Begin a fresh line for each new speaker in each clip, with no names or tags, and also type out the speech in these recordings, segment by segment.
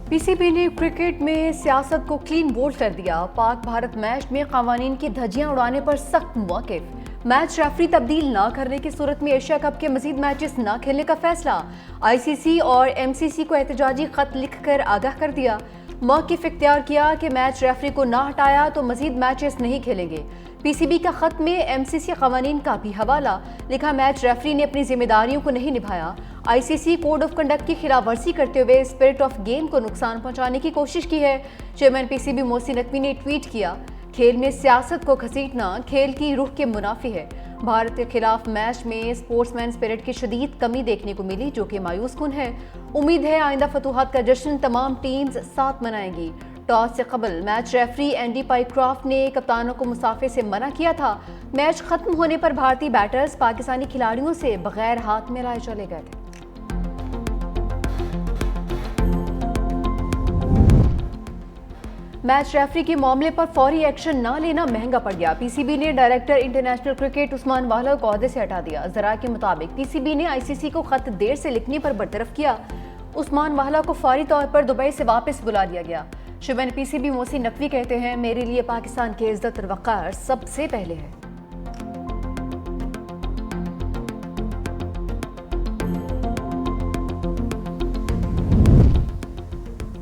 PCB ने cricket में सियासत को क्लीन बोल्ड कर दिया। पाक भारत मैच में कवानीन की धज्जियां उड़ाने पर सख्त मौक़िफ़। मैच रेफरी तब्दील न करने की सूरत में एशिया कप के मजीद मैचेस न खेलने का फैसला। आईसीसी और एमसीसी को एहतजाजी खत लिखकर आगाह कर दिया। मौक़िफ़ इख्तियार किया कि मैच रेफरी को ना हटाया तो मजीद मैचेस नहीं खेलेंगे। पीसीबी का खत में एमसीसी कवानीन का भी हवाला लिखा, मैच रेफरी ने अपनी जिम्मेदारियों को नहीं निभाया। आईसीसी कोड ऑफ कंडक्ट की खिलाफवर्जी करते हुए स्पिरिट ऑफ गेम को नुकसान पहुंचाने की कोशिश की है। चेयरमैन पीसीबी मोहसिन नकवी ने ट्वीट किया, खेल में सियासत को घसीटना खेल की रूह के मुनाफी है। भारत के खिलाफ मैच में स्पोर्ट्समैन स्पिरिट की शदीद कमी देखने को मिली, जो कि मायूस कुन है। उम्मीद है आइंदा फतूहात का जश्न तमाम टीम्स साथ मनाएंगी। टॉस से कबल मैच रेफरी एंडी पाइक्रॉफ्ट ने कप्तानों को मुसाफे से मना किया था। मैच खत्म होने पर भारतीय बैटर्स पाकिस्तानी खिलाड़ियों से बगैर हाथ मिलाए चले गए थे। मैच रेफरी के मामले पर फौरी एक्शन न लेना महंगा पड़ गया। पीसीबी ने डायरेक्टर इंटरनेशनल क्रिकेट उस्मान वाला को ओहदे से हटा दिया। जरा के मुताबिक पीसीबी ने आईसीसी को खत देर से लिखने पर बरतरफ किया। उस्मान वाला को फौरी तौर पर दुबई से वापस बुला लिया गया। चेयरमैन पीसीबी मोहसिन नकवी कहते हैं, मेरे लिए पाकिस्तान की इज्जत और वक़ार सबसे पहले है।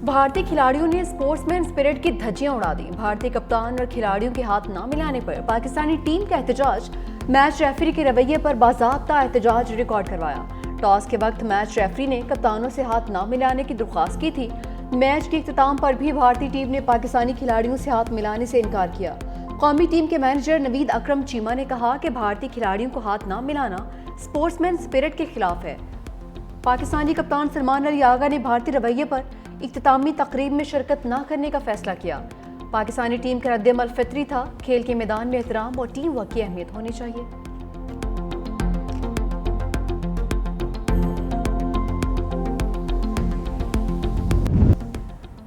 भारतीय खिलाड़ियों ने स्पोर्ट्समैन स्पिरिट की धज्जियां उड़ा दी। भारतीय कप्तान और खिलाड़ियों के हाथ ना मिलाने पर पाकिस्तानी टीम का एहतजाज। मैच रेफरी के रवैये पर बाज़ाब्ता एहतजाज रिकॉर्ड करवाया। टॉस के वक्त मैच रेफरी ने कप्तानों से हाथ ना मिलाने की दरख्वास्त की थी। मैच के इख्तिताम पर भी भारतीय टीम ने पाकिस्तानी खिलाड़ियों से हाथ मिलाने से इनकार किया। कौमी टीम के मैनेजर नवीद अकरम चीमा ने कहा कि भारतीय खिलाड़ियों को हाथ ना मिलाना स्पोर्ट्समैन स्पिरिट के खिलाफ है। पाकिस्तानी कप्तान सलमान अली आगा ने भारतीय रवैये पर इख्तितामी तकरीब में शिरकत न करने का फैसला किया। पाकिस्तानी टीम का रद्द-ए-अमल फितरी था। खेल के मैदान में एहतराम और टीम वर्क की अहमियत होनी चाहिए।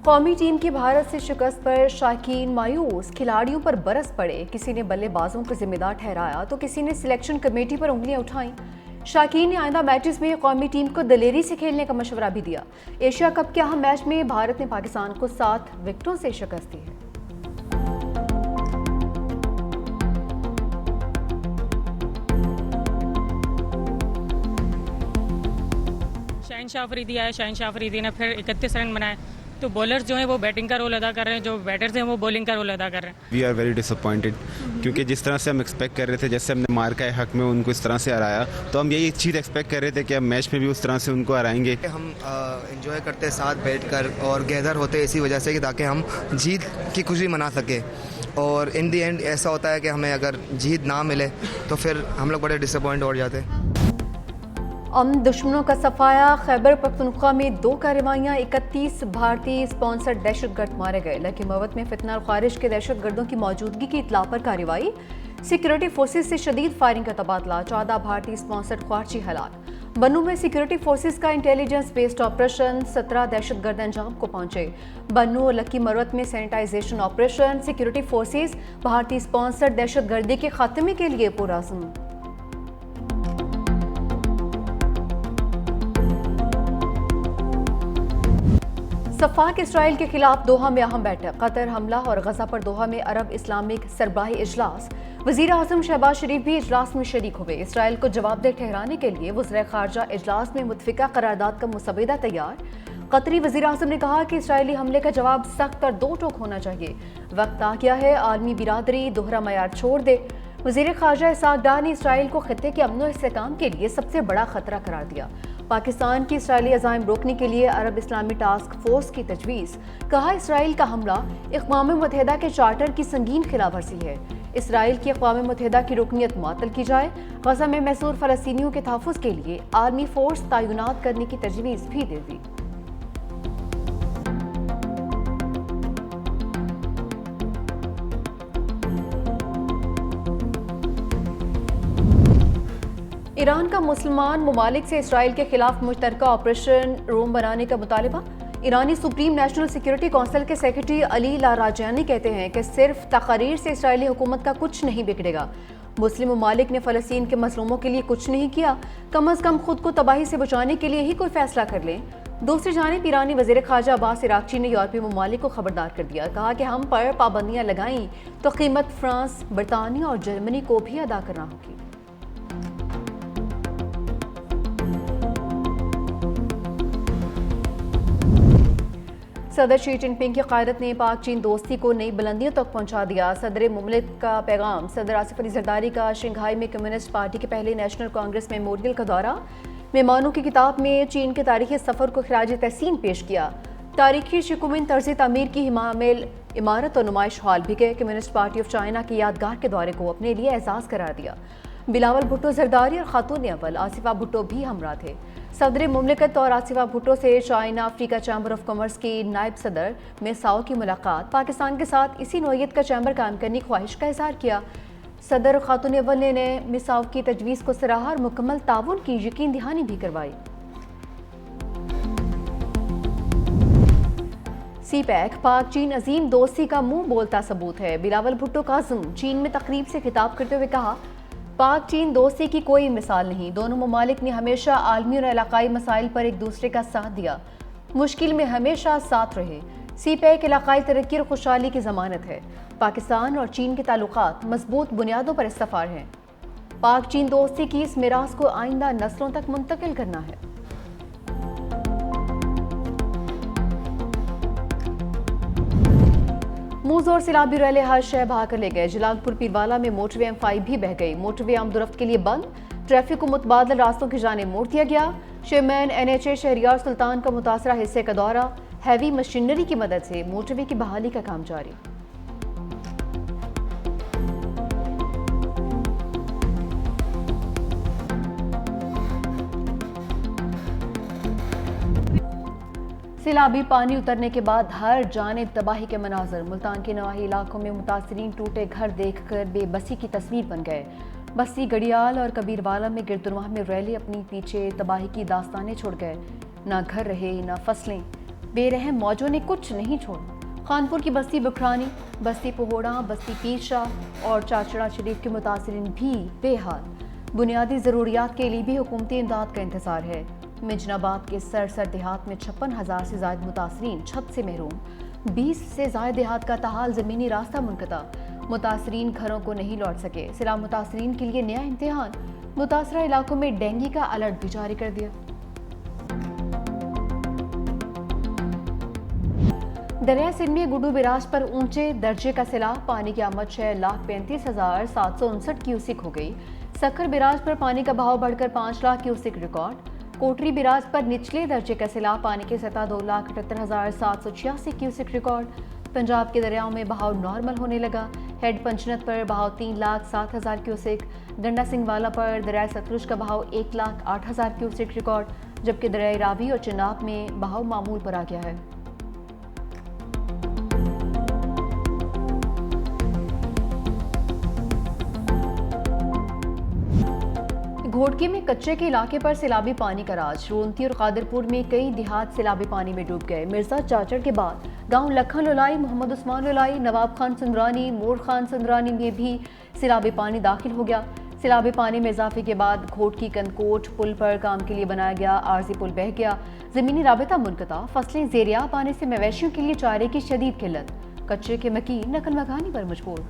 कौमी टीम की भारत से शिकस्त पर शाकीन मायूस। खिलाड़ियों पर बरस पड़े। किसी ने बल्लेबाजों को जिम्मेदार ठहराया तो किसी ने सिलेक्शन कमेटी पर उंगलियां उठाईं। शाकीन ने आइंदा मैचेस में कौमी टीम को दलेरी से खेलने का मशवरा भी दिया। एशिया कप के अहम मैच में भारत ने पाकिस्तान को 7 विकेटों से शिकस्त दी है।
शहनशाह अफरीदी आया, शहनशाह अफरीदी ने फिर 31 रन बनाए। तो बॉलर्स जो हैं वो बैटिंग का रोल अदा कर रहे हैं, जो बैटर्स हैं वो बॉलिंग का रोल अदा कर रहे हैं।
वी आर वेरी डिसअपॉइंटेड, क्योंकि जिस तरह से हम एक्सपेक्ट कर रहे थे, जैसे हमने मार का हक में उनको इस तरह से हराया, तो हम यही चीज़ एक्सपेक्ट कर रहे थे कि हम मैच में भी उस तरह से उनको हराएंगे।
हम एंजॉय करते साथ बैठकर और गैदर होते इसी वजह से कि ताकि हम जीत की खुशी मना सके। और इन दी एंड ऐसा होता है कि हमें अगर जीत ना मिले तो फिर हम लोग बड़े डिसअपॉइंट हो जाते हैं।
दुश्मनों का सफाया। खैबर पख्तूनख्वा में 2 कार्रवाइयाँ। 31 भारतीय स्पॉन्सर्ड दहशतगर्द मारे गए। लकी मवत में फितना और खारिज के दहशतगर्दों की मौजूदगी की इतला पर कार्रवाई। सिक्योरिटी फोर्सेज से शदीद फायरिंग का तबादला। 14 भारतीय स्पॉन्सर्ड ख्वारची हलाक। बन्नू में सिक्योरिटी फोर्सेज का इंटेलिजेंस बेस्ड ऑपरेशन। 17 दहशतगर्द अंजाम को पहुंचे। बन्नू और लकी मरवत में सैनिटाइजेशन ऑपरेशन। सिक्योरिटी फोर्सेज भारतीय स्पॉन्सर्ड दहशतगर्दी के खात्मे के लिए पुरअज़्म। सफाक इसराइल के खिलाफ दोहा में अहम बैठक। कतर हमला और गजा पर दोहा में अरब इस्लामिक सरबराही इजलास। वजीर आजम शहबाज शरीफ भी इजलास में शरीक हुए। इसराइल को जवाबदेह ठहराने के लिए वज़ीर ख़ारजा इजलास में मुतफ़िका करारदाद का मुसवदा तैयार। कतरी वजीर आजम ने कहा कि इसराइली हमले का जवाब सख्त और दो टोक होना चाहिए। वक्त आ गया है आलमी बिरादरी दोहरा मयार छोड़ दे। वज़ीर ख़ारजा इसहाक़ डार ने इसराइल को खित्ते के अमन और इस्तेहकाम के लिए सबसे बड़ा खतरा करार दिया। पाकिस्तान की इसराइली अज़ाइम रोकने के लिए अरब इस्लामी टास्क फोर्स की तजवीज़। कहा, इसराइल का हमला अक़वाम मुत्तहिदा के चार्टर की संगीन खिलाफवर्जी है। इसराइल की अक़वाम मुत्तहिदा की रुकनीत मुअत्तल की जाए। गज़ा में महसूर फ़लस्तीनियों के तहफ़्फ़ुज़ के लिए आर्मी फोर्स तैनात करने की तजवीज़ भी दे दी। ईरान का मुसलमान ममालिक से इसराइल के खिलाफ मुश्तरका ऑपरेशन रूम बनाने का मुतालबा। ईरानी सुप्रीम नेशनल सिक्योरिटी काउंसिल के सेक्रेटरी अली लाराजानी कहते हैं कि सिर्फ तकारीर से इसराइली हुकूमत का कुछ नहीं बिगड़ेगा। मुस्लिम ममालिक ने फ़लस्तीन के मजलूमों के लिए कुछ नहीं किया, कम अज़ कम खुद को तबाही से बचाने के लिए ही कोई फैसला कर लें। दूसरी जानिब ईरानी वज़ीर ख़ारजा अब्बास इराक़ची ने यूरोपीय ममालिक को खबरदार कर दिया। कहा कि हम पर पाबंदियां लगाईं तो कीमत फ्रांस, बरतानिया और जर्मनी को भी अदा करना होगी। सदर शी जिनपिंग की क़यादत ने पाक चीन दोस्ती को नई बुलंदियों तक पहुंचा दिया। सदर मुमलिक का पैगाम। सदर आसिफ अली जरदारी का शंघाई में कम्युनिस्ट पार्टी के पहले नेशनल कांग्रेस मेमोरियल का दौरा। मेहमानों की किताब में चीन के तारीखी सफ़र को खराज तहसीन पेश किया। तारीखी शिकुमिन तर्ज तामीर की हिमामिल इमारत और नुमाइश हॉल भी गए। कम्युनिस्ट पार्टी ऑफ चाइना की यादगार के दौरे को अपने लिए एजाज़ करार दिया। बिलावल भुट्टो जरदारी और खातून अव्वल आसिफा भुट्टो भी हमरा थे। सदर मुमलिकत और आसिफा भुट्टो से China Africa chamber of commerce की नायब सदर मेसाओ की मुलाकात। पाकिस्तान के साथ इसी नौयत का चैम्बर कायम करने की ख्वाहिश का इजहार किया। सदर और खातून अव्वल ने मिसाओ की तजवीज़ को सराहा और मुकम्मल ताउन की यकीन दहानी भी करवाई। सीपैक पाक चीन अजीम दोस्ती का मुंह बोलता सबूत है। बिलावल भुट्टो काज़िम चीन में तकरीब से खिताब करते हुए कहा, पाक चीन दोस्ती की कोई मिसाल नहीं। दोनों ममालिक ने हमेशा आलमी और इलाकाई मसाइल पर एक दूसरे का साथ दिया, मुश्किल में हमेशा साथ रहे। सीपैक इलाकाई तरक्की और खुशहाली की जमानत है। पाकिस्तान और चीन के ताल्लुकात मजबूत बुनियादों पर इस्तफार हैं। पाक चीन दोस्ती की इस मिरास को आइंदा नस्लों तक मुंतकिल करना है। मूज और सिलाबी रैले हर शय बहा कर ले गए। जलालपुर पीरवाला में मोटरवे M5 भी बह गई। मोटरवे आमदोरफ्त के लिए बंद। ट्रैफिक को मुतबादल रास्तों की जाने मोड़ दिया गया। चेयरमैन NHA शहरियार सुल्तान का मुतासरा हिस्से का दौरा। हैवी मशीनरी की मदद से मोटरवे की बहाली का काम जारी। सैलाबी पानी उतरने के बाद हर जानिब तबाही के मनाजर। मुल्तान के नवाही इलाकों में मुतासरीन टूटे घर देखकर बेबसी की तस्वीर बन गए। बस्ती गड़ियाल और कबीरवाला में गिरदुरवाह में रैली अपनी पीछे तबाही की दास्तानें छोड़ गए। ना घर रहे ना फसलें, बेरहम मौजों ने कुछ नहीं छोड़ा। खानपुर की बस्ती बुखरानी, बस्ती पोहोड़ा, बस्ती पीरशा और चाचड़ा शरीफ के मुतासरीन भी बेहाल। बुनियादी ज़रूरियात के लिए भी हुकूमती इमदाद का इंतज़ार है। मिजनाबाद के सरसर देहात में 56,000 से ज़ायद मुतासरीन छत से महरूम। 20 से ज़ायद देहात का ताहाल ज़मीनी रास्ता मुनक़ता। मुतासरीन घरों को नहीं लौट सके। सैलाब मुतासरीन के लिए नया इम्तिहान। मुतासरा इलाकों में डेंगू का अलर्ट भी जारी कर दिया। दरिया सिंध में गुड्डू बिराज पर ऊंचे दर्जे का सैलाब। पानी की आमद 6,35,759 क्यूसिक हो गई। सक्कर बिराज पर पानी का बहाव बढ़कर 5 लाख क्यूसिक रिकॉर्ड। कोटरी बिराज पर निचले दर्जे का सैलाब। पानी की सतह 2,78,786 क्यूसिक रिकॉर्ड। पंजाब के दरियाओं में बहाव नॉर्मल होने लगा। हेड पंचनत पर बहाव 3,07,000 क्यूसिक। गंडा सिंह वाला पर दरिया सतलुज का बहाव 1,08,000 क्यूसिक रिकॉर्ड, जबकि दरिया रावी और चिनाब में बहाव मामूल पर आ गया है। घोड़की में कच्चे के इलाके पर सैलाबी पानी का राज। रोनती और कादरपुर में कई देहात सैलाबी पानी में डूब गए। मिर्जा चाचड़ के बाद गांव लखन लोलाई, मोहम्मद उस्मान लोलाई, नवाब खान सुंदरानी, मोर खान सुंदरानी में भी सैलाबी पानी दाखिल हो गया। सैलाबी पानी में इजाफे के बाद घोड़की कनकोट पुल पर काम के लिए बनाया गया आरजी पुल बह गया। जमीनी राबता मुनक़ता। फसलें ज़ेरियाब आने से मवेशियों के लिए चारे की शदीद किल्लत। कच्चे के मकीन नकल मकानी पर मजबूर।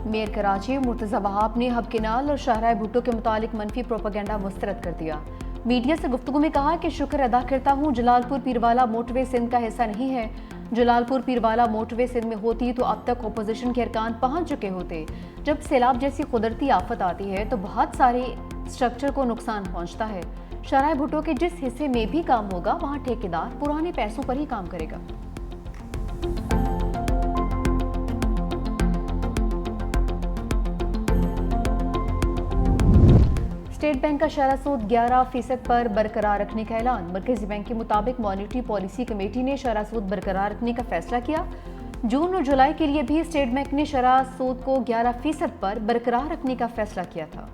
मेयर कराची मुर्तज़ा वहाब ने हब केनाल और शाहराह भुट्टो के मुतालिक मनफी प्रोपेगेंडा मुस्तरद कर दिया। मीडिया से गुफ्तगू में कहा कि शुक्र अदा करता हूँ जलालपुर पीरवाला मोटरवे सिंध का हिस्सा नहीं है। जलालपुर पीरवाला मोटरवे सिंध में होती तो अब तक अपोजिशन के अरकान पहुँच चुके होते। जब सैलाब जैसी कुदरती आफत आती है तो बहुत सारे स्ट्रक्चर को नुकसान पहुँचता है। शाहराह भुट्टो के जिस हिस्से में भी काम होगा वहाँ ठेकेदार पुराने पैसों पर ही काम करेगा। स्टेट बैंक का शरह सूद 11% पर बरकरार रखने का ऐलान। मरकजी बैंक के मुताबिक मॉनिटरी पॉलिसी कमेटी ने शरह सूद बरकरार रखने का फैसला किया। जून और जुलाई के लिए भी स्टेट बैंक ने शरह सूद को 11% पर बरकरार रखने का फैसला किया था।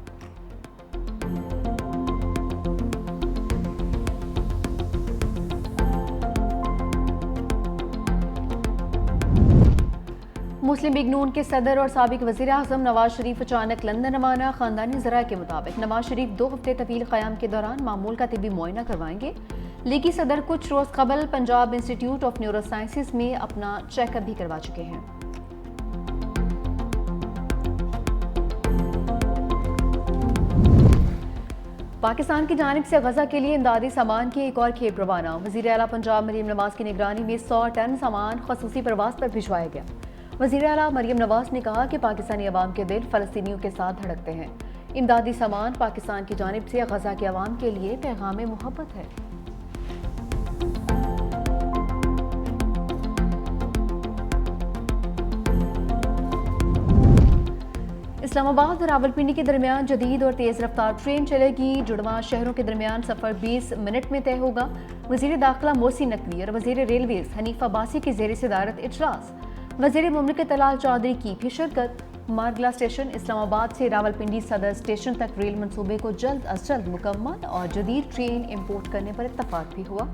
मुस्लिम लीग नून के सदर और साबिक वज़ीर आज़म नवाज शरीफ अचानक लंदन रवाना। खानदानी ज़राए के मुताबिक नवाज शरीफ 2 हफ्ते तवील क़याम के दौरान मामूल का तिबी मुआयना करवाएंगे। लीगी सदर कुछ रोज़ कबल Punjab institute of neuro sciences में अपना चेकअप भी करवा चुके हैं। पाकिस्तान की जानिब से गजा के लिए इमदादी सामान की एक और खेप रवाना। वज़ीर आला पंजाब मरीम नवाज की निगरानी में 100 टन सामान खसूसी प्रवास पर भिजवाया गया। वज़ीर आला मरीम नवाज ने कहा कि पाकिस्तानी अवाम के दिल फ़लस्तीनियों के साथ धड़कते हैं। इमदादी सामान पाकिस्तान की जानिब से गजा के अवाम के लिए पैगाम मोहब्बत है। इस्लामाबाद और रावलपिंडी के दरमियान जदीद और तेज़ रफ्तार ट्रेन चलेगी। जुड़वा शहरों के दरमियान सफ़र 20 मिनट में तय होगा। वज़ीर दाखिला मोहसिन नकवी और वज़ीर रेलवेज़ हनीफ अब्बासी की ज़ेर सदारत इजलास। वज़ीर मुमलिकत तलाल चौधरी की भी शिरकत। मारगला स्टेशन इस्लामाबाद से रावलपिंडी सदर स्टेशन तक रेल मंसूबे को जल्द अज जल्द मुकम्मल और जदीद ट्रेन इम्पोर्ट करने पर इत्तफाक भी हुआ।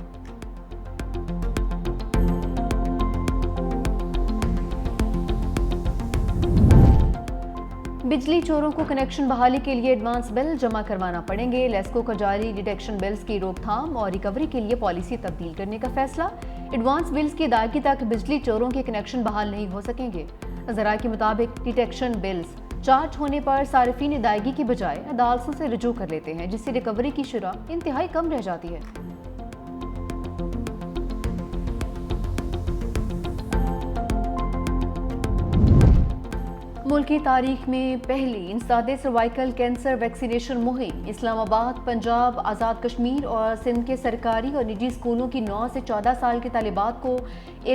बिजली चोरों को कनेक्शन बहाली के लिए एडवांस बिल जमा करवाना पड़ेंगे। लेस्को का जारी डिटेक्शन बिल्स की रोकथाम और रिकवरी के लिए पॉलिसी तब्दील करने का फैसला। एडवांस बिल्स की अदायगी तक बिजली चोरों के कनेक्शन बहाल नहीं हो सकेंगे। ज़राए के मुताबिक डिटेक्शन बिल्स चार्ज होने पर सार्फिन अदायगी की बजाय अदालतों से रुजू कर लेते हैं, जिससे रिकवरी की शुरह इंतहाई कम रह जाती है। मुल्क की तारीख में पहली इंसादे सर्वाइकल कैंसर वैक्सीनेशन मुहिम इस्लामाबाद, पंजाब, आज़ाद कश्मीर और सिंध के सरकारी और निजी स्कूलों की 9 से 14 साल के तालिबात को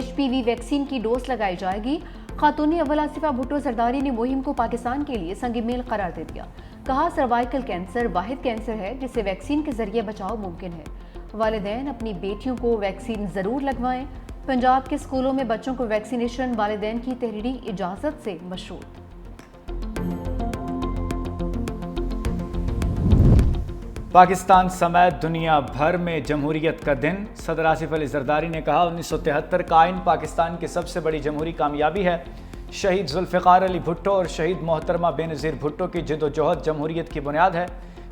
HPV वैक्सीन की डोज लगाई जाएगी। खातून अव्वल आसिफा भुट्टो सरदारी ने मुहिम को पाकिस्तान के लिए संग मील करार दे दिया। कहा, सर्वाइकल कैंसर वाहिद कैंसर है जिससे वैक्सीन के जरिए बचाव मुमकिन है। वालिदैन अपनी बेटियों को वैक्सीन ज़रूर लगवाएं। पंजाब के स्कूलों में बच्चों को वैक्सीनेशन वालिदैन की तहरीरी इजाज़त से मशरूत।
पाकिस्तान समेत दुनिया भर में जमहूरियत का दिन। सदर आसिफ अली जरदारी ने कहा, 1973 का आइन पाकिस्तान की सबसे बड़ी जमहूरी कामयाबी है। शहीद जुल्फ़िकार अली भुट्टो और शहीद मोहतरमा बेनज़ीर भुट्टो की जिद्दोजहद जमहूरियत की बुनियाद है।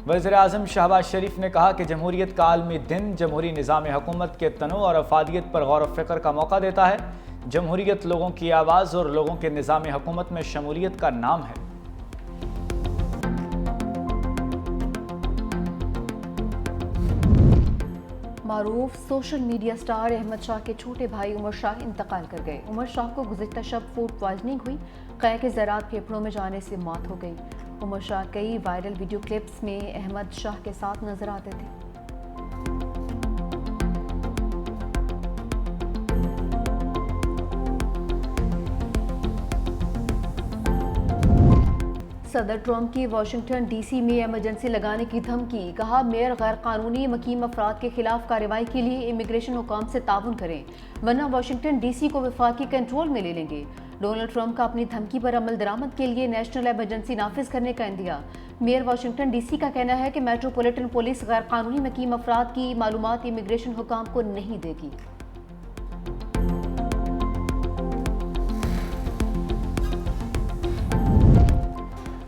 वज़ीर आज़म शहबाज शरीफ ने कहा कि जमहूरियत का आलमी दिन जमहूरी निज़ाम हुकूमत के तनों और अफादियत पर गौर व फ़िक्र का मौका देता है। जमहूरियत लोगों की आवाज़ और लोगों के निज़ाम हुकूमत में शमूलियत का नाम है।
मारूफ social media star Ahmad Shah के छोटे भाई उमर शाह इंतकाल कर गए। उमर शाह को गुज़िश्ता शब फूड पॉइजनिंग हुई। कै के ज़रात फेफड़ों में जाने से मौत हो गई। उमर शाह कई वायरल वीडियो क्लिप्स में अहमद शाह के साथ नजर आते थे। सदर ट्रंप की वाशिंगटन DC में इमरजेंसी लगाने की धमकी। कहा, मेयर गैर कानूनी मकीम अफराद के खिलाफ कार्रवाई के लिए इमिग्रेशन हुकाम से ताउन करें, वरना वाशिंगटन DC को वफाकी कंट्रोल में ले लेंगे। डोनाल्ड ट्रंप का अपनी धमकी पर अमल दरामद के लिए नेशनल इमरजेंसी नाफिज करने का इंदिया। मेयर वाशिंगटन DC का कहना है कि मेट्रोपॉलिटन पुलिस गैर कानूनी मकीम अफराद की मालूमात इमिग्रेशन हुकाम को नहीं देगी।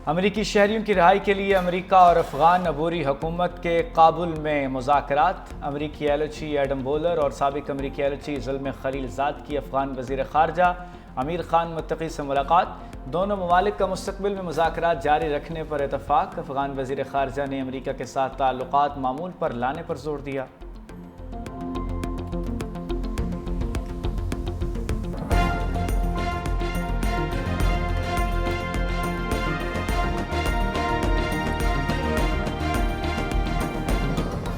अमरीकी शहरियों की रिहाई के लिए अमेरिका और अफगान अबूरी हुकूमत के काबुल में मुज़ाकरात। अमरीकी एलची एडम बोलर और साबिक अमरीकी एलची ज़ुल्म खलीलज़ाद की अफगान वज़ीर ख़ारजा अमीर खान मुत्तकी से मुलाकात। दोनों ममालिक का मुस्तक़बिल में मुज़ाकरात जारी रखने पर इतफ़ाक़। अफगान वज़ीर ख़ारजा ने अमरीका के साथ ताल्लुक़ात मामूल पर लाने पर जोर दिया।